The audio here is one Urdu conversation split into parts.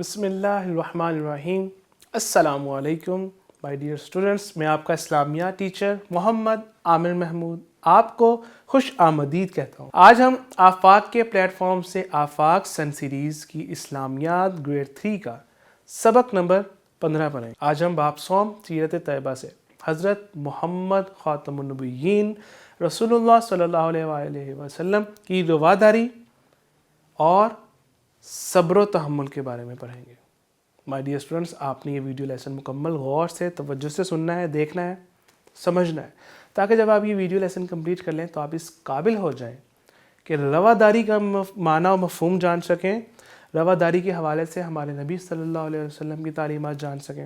بسم اللہ الرحمن الرحیم۔ السلام علیکم مائی ڈیئر اسٹوڈنٹس، میں آپ کا اسلامیات ٹیچر محمد عامر محمود آپ کو خوش آمدید کہتا ہوں۔ آج ہم آفاق کے پلیٹ فارم سے آفاق سن سیریز کی اسلامیات گریڈ 3 کا سبق نمبر 15 پڑھیں۔ آج ہم باب صوم سیرت طیبہ سے حضرت محمد خاتم النبیین رسول اللہ صلی اللہ علیہ وآلہ وسلم کی رواداری اور صبر و تحمل کے بارے میں پڑھیں گے۔ مائی ڈیئر اسٹوڈنٹس، آپ نے یہ ویڈیو لیسن مکمل غور سے توجہ سے سننا ہے، دیکھنا ہے، سمجھنا ہے، تاکہ جب آپ یہ ویڈیو لیسن کمپلیٹ کر لیں تو آپ اس قابل ہو جائیں کہ رواداری کا معنی و مفہوم جان سکیں، رواداری کے حوالے سے ہمارے نبی صلی اللہ علیہ وسلم کی تعلیمات جان سکیں،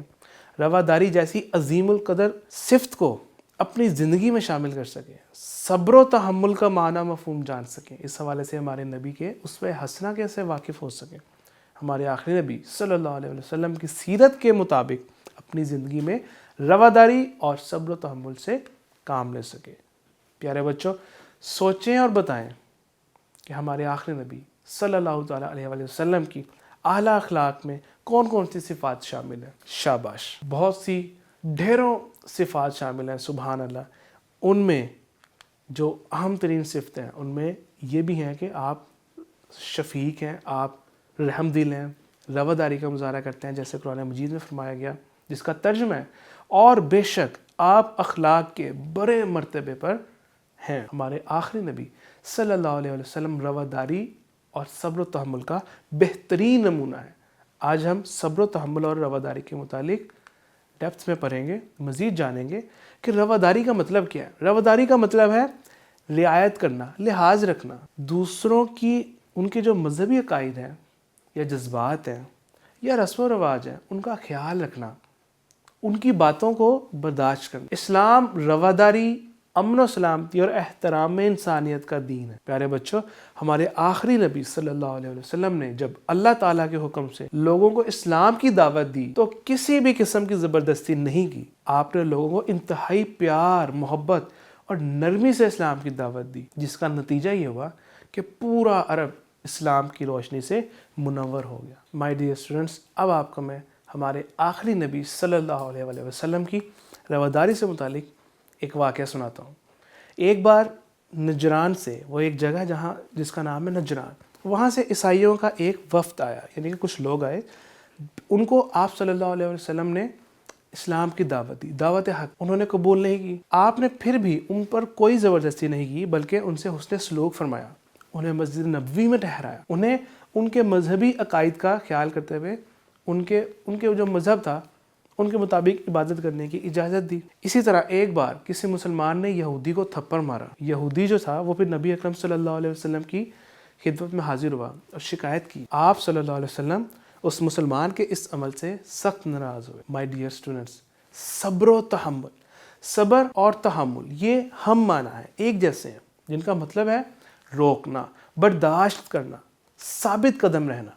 رواداری جیسی عظیم القدر صفت کو اپنی زندگی میں شامل کر سکیں، صبر و تحمل کا معنی مفہوم جان سکیں، اس حوالے سے ہمارے نبی کے اسوہ حسنہ کے سے واقف ہو سکیں، ہمارے آخری نبی صلی اللہ علیہ وسلم کی سیرت کے مطابق اپنی زندگی میں رواداری اور صبر و تحمل سے کام لے سکیں۔ پیارے بچوں، سوچیں اور بتائیں کہ ہمارے آخری نبی صلی اللہ تعالیٰ علیہ وسلم کی اعلیٰ اخلاق میں کون کون سی صفات شامل ہیں؟ شاباش، بہت سی ڈھیروں صفات شامل ہیں، سبحان اللہ۔ ان میں جو اہم ترین صفتیں ہیں ان میں یہ بھی ہیں کہ آپ شفیق ہیں، آپ رحم دل ہیں، رواداری کا مظاہرہ کرتے ہیں جیسے قرآن مجید میں فرمایا گیا، جس کا ترجمہ ہے اور بے شک آپ اخلاق کے بڑے مرتبے پر ہیں۔ ہمارے آخری نبی صلی اللہ علیہ وسلم رواداری اور صبر و تحمل کا بہترین نمونہ ہے۔ آج ہم صبر و تحمل اور رواداری کے متعلق ڈیپتھ میں پڑھیں گے، مزید جانیں گے کہ رواداری کا مطلب کیا ہے۔ رواداری کا مطلب ہے رعایت کرنا، لحاظ رکھنا، دوسروں کی ان کے جو مذہبی عقائد ہیں یا جذبات ہیں یا رسم و رواج ہیں ان کا خیال رکھنا، ان کی باتوں کو برداشت کرنا۔ اسلام رواداری، امن و سلامتی اور احترام انسانیت کا دین ہے۔ پیارے بچوں، ہمارے آخری نبی صلی اللہ علیہ وسلم نے جب اللہ تعالیٰ کے حکم سے لوگوں کو اسلام کی دعوت دی تو کسی بھی قسم کی زبردستی نہیں کی۔ آپ نے لوگوں کو انتہائی پیار، محبت اور نرمی سے اسلام کی دعوت دی، جس کا نتیجہ یہ ہوا کہ پورا عرب اسلام کی روشنی سے منور ہو گیا۔ مائی ڈیئر اسٹوڈنٹس، اب آپ کو میں ہمارے آخری نبی صلی اللہ علیہ وسلم کی رواداری سے متعلق ایک واقعہ سناتا ہوں۔ ایک بار نجران سے، وہ ایک جگہ جس کا نام ہے نجران، وہاں سے عیسائیوں کا ایک وفد آیا، یعنی کہ کچھ لوگ آئے، ان کو آپ صلی اللہ علیہ وسلم نے اسلام کی دعوت دی، دعوت حق، انہوں نے قبول نہیں کی۔ آپ نے پھر بھی ان پر کوئی زبردستی نہیں کی، بلکہ ان سے حسن سلوک فرمایا، انہیں مسجد نبوی میں ٹھہرایا، انہیں ان کے مذہبی عقائد کا خیال کرتے ہوئے ان کے جو مذہب تھا ان کے مطابق عبادت کرنے کی اجازت دی۔ اسی طرح ایک بار کسی مسلمان نے یہودی کو تھپڑ مارا۔ یہودی جو تھا وہ پھر نبی اکرم صلی اللہ علیہ وسلم کی خدمت میں حاضر ہوا اور شکایت کی۔ آپ صلی اللہ علیہ وسلم اس مسلمان کے اس عمل سے سخت ناراض ہوئے۔ مائی ڈیئر اسٹوڈنٹس، صبر و تحمل، صبر اور تحمل یہ ہم معنی ہیں، ایک جیسے ہیں، جن کا مطلب ہے روکنا، برداشت کرنا، ثابت قدم رہنا۔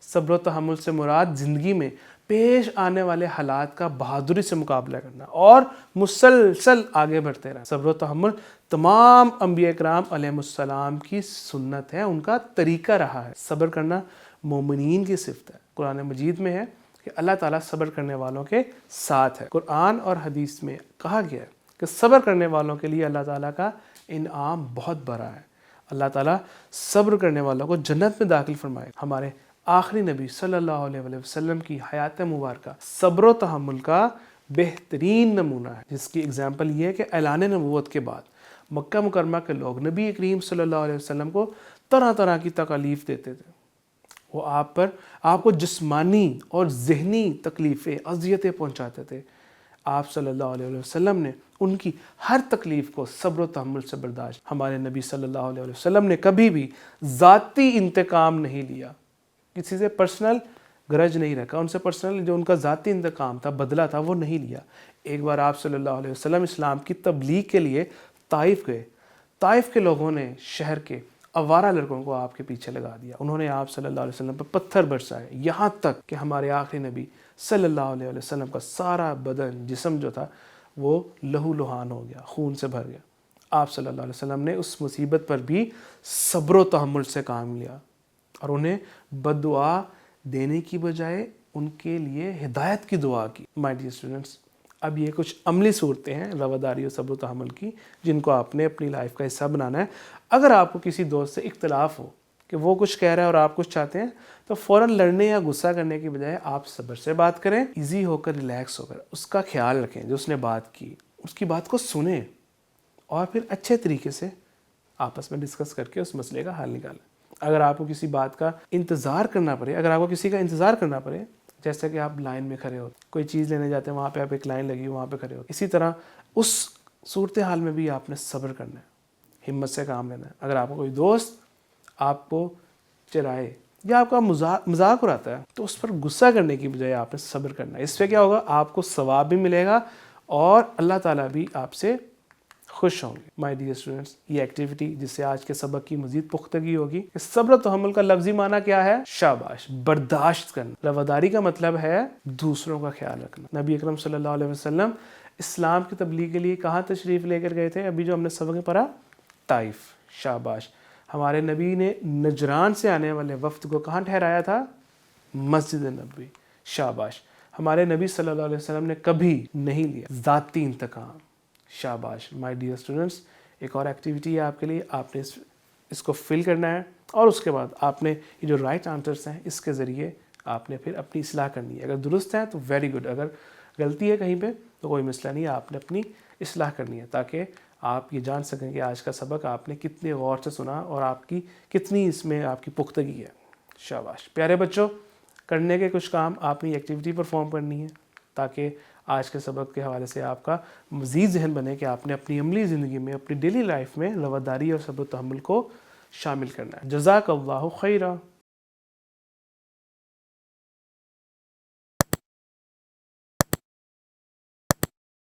صبر و تحمل سے مراد زندگی میں پیش آنے والے حالات کا بہادری سے مقابلہ کرنا اور مسلسل آگے بڑھتے رہنا۔ صبر و تحمل تمام انبیاء کرام علیہ السلام کی سنت ہے، ان کا طریقہ رہا ہے۔ صبر کرنا مومنین کی صفت ہے۔ قرآن مجید میں ہے کہ اللہ تعالیٰ صبر کرنے والوں کے ساتھ ہے۔ قرآن اور حدیث میں کہا گیا ہے کہ صبر کرنے والوں کے لیے اللہ تعالیٰ کا انعام بہت بڑا ہے۔ اللہ تعالیٰ صبر کرنے والوں کو جنت میں داخل فرمائے۔ ہمارے آخری نبی صلی اللہ علیہ وسلم کی حیات مبارکہ صبر و تحمل کا بہترین نمونہ ہے، جس کی اگزامپل یہ ہے کہ اعلان نبوت کے بعد مکہ مکرمہ کے لوگ نبی کریم صلی اللہ علیہ وسلم کو طرح طرح کی تکالیف دیتے تھے۔ وہ آپ کو جسمانی اور ذہنی تکلیفیں، اذیتیں پہنچاتے تھے۔ آپ صلی اللہ علیہ وسلم نے ان کی ہر تکلیف کو صبر و تحمل سے برداشت۔ ہمارے نبی صلی اللہ علیہ وسلم نے کبھی بھی ذاتی انتقام نہیں لیا، کسی سے پرسنل گرج نہیں رکھا، ان سے پرسنل جو ان کا ذاتی انتقام تھا، بدلہ تھا، وہ نہیں لیا۔ ایک بار آپ صلی اللہ علیہ وسلم اسلام کی تبلیغ کے لیے طائف گئے۔ طائف کے لوگوں نے شہر کے آوارہ لڑکوں کو آپ کے پیچھے لگا دیا، انہوں نے آپ صلی اللہ علیہ وسلم پر پتھر برسائے، یہاں تک کہ ہمارے آخری نبی صلی اللہ علیہ وسلم کا سارا بدن، جسم جو تھا وہ لہو لہان ہو گیا، خون سے بھر گیا۔ آپ صلی اللہ علیہ وسلم نے اس مصیبت پر بھی صبر و تحمل سے کام لیا اور انہیں بد دعا دینے کی بجائے ان کے لیے ہدایت کی دعا کی۔ مائی ڈیئر اسٹوڈنٹس، اب یہ کچھ عملی صورتیں ہیں رواداری اور صبر و تحمل کی، جن کو آپ نے اپنی لائف کا حصہ بنانا ہے۔ اگر آپ کو کسی دوست سے اختلاف ہو کہ وہ کچھ کہہ رہا ہے اور آپ کچھ چاہتے ہیں، تو فوراً لڑنے یا غصہ کرنے کی بجائے آپ صبر سے بات کریں، ایزی ہو کر، ریلیکس ہو کر اس کا خیال رکھیں، جو اس نے بات کی اس کی بات کو سنیں اور پھر اچھے طریقے سے آپس میں ڈسکس کر کے اس مسئلے کا حل نکالیں۔ اگر آپ کو کسی بات کا انتظار کرنا پڑے، اگر آپ کو کسی کا انتظار کرنا پڑے، جیسے کہ آپ لائن میں کھڑے ہو، کوئی چیز لینے جاتے ہیں، وہاں پہ آپ ایک لائن لگی وہاں پہ کھڑے ہو، اسی طرح اس صورتحال میں بھی آپ نے صبر کرنا ہے، ہمت سے کام لینا ہے۔ اگر آپ کو کوئی دوست آپ کو چرائے یا آپ کا مذاق اڑاتا ہے، تو اس پر غصہ کرنے کی بجائے آپ نے صبر کرنا ہے۔ اس سے کیا ہوگا؟ آپ کو ثواب بھی ملے گا اور اللہ تعالیٰ بھی آپ سے خوش ہوں گے۔ مائی ڈیئر اسٹوڈنٹس، یہ ایکٹیویٹی جس سے آج کے سبق کی مزید پختگی ہوگی کہ صبر و تحمل کا لفظی معنی کیا ہے؟ شاباش، برداشت کرنا۔ رواداری کا مطلب ہے دوسروں کا خیال رکھنا۔ نبی اکرم صلی اللہ علیہ وسلم اسلام کی تبلیغ کے لیے کہاں تشریف لے کر گئے تھے؟ ابھی جو ہم نے سبق میں پڑھا، طائف۔ شاباش، ہمارے نبی نے نجران سے آنے والے وفد کو کہاں ٹھہرایا تھا؟ مسجد نبوی۔ شاباش، ہمارے نبی صلی اللہ علیہ وسلم نے کبھی نہیں لیا ذاتی انتقام۔ شاباش مائی ڈیئر اسٹوڈنٹس، ایک اور ایکٹیویٹی ہے آپ کے لیے، آپ نے اس کو فل کرنا ہے اور اس کے بعد آپ نے یہ جو رائٹ آنسرس ہیں اس کے ذریعے آپ نے پھر اپنی اصلاح کرنی ہے۔ اگر درست ہے تو ویری گڈ، اگر غلطی ہے کہیں پہ تو کوئی مسئلہ نہیں ہے، آپ نے اپنی اصلاح کرنی ہے تاکہ آپ یہ جان سکیں کہ آج کا سبق آپ نے کتنے غور سے سنا اور آپ کی کتنی اس میں آپ کی پختگی ہے۔ شاباش پیارے بچوں، کرنے کے کچھ کام آپ نے ایکٹیویٹی پرفارم کرنی ہے تاکہ آج کے سبق کے حوالے سے آپ کا مزید ذہن بنے کہ آپ نے اپنی عملی زندگی میں، اپنی ڈیلی لائف میں رواداری اور صبر و تحمل کو شامل کرنا ہے۔ جزاک اللہ خیرہ۔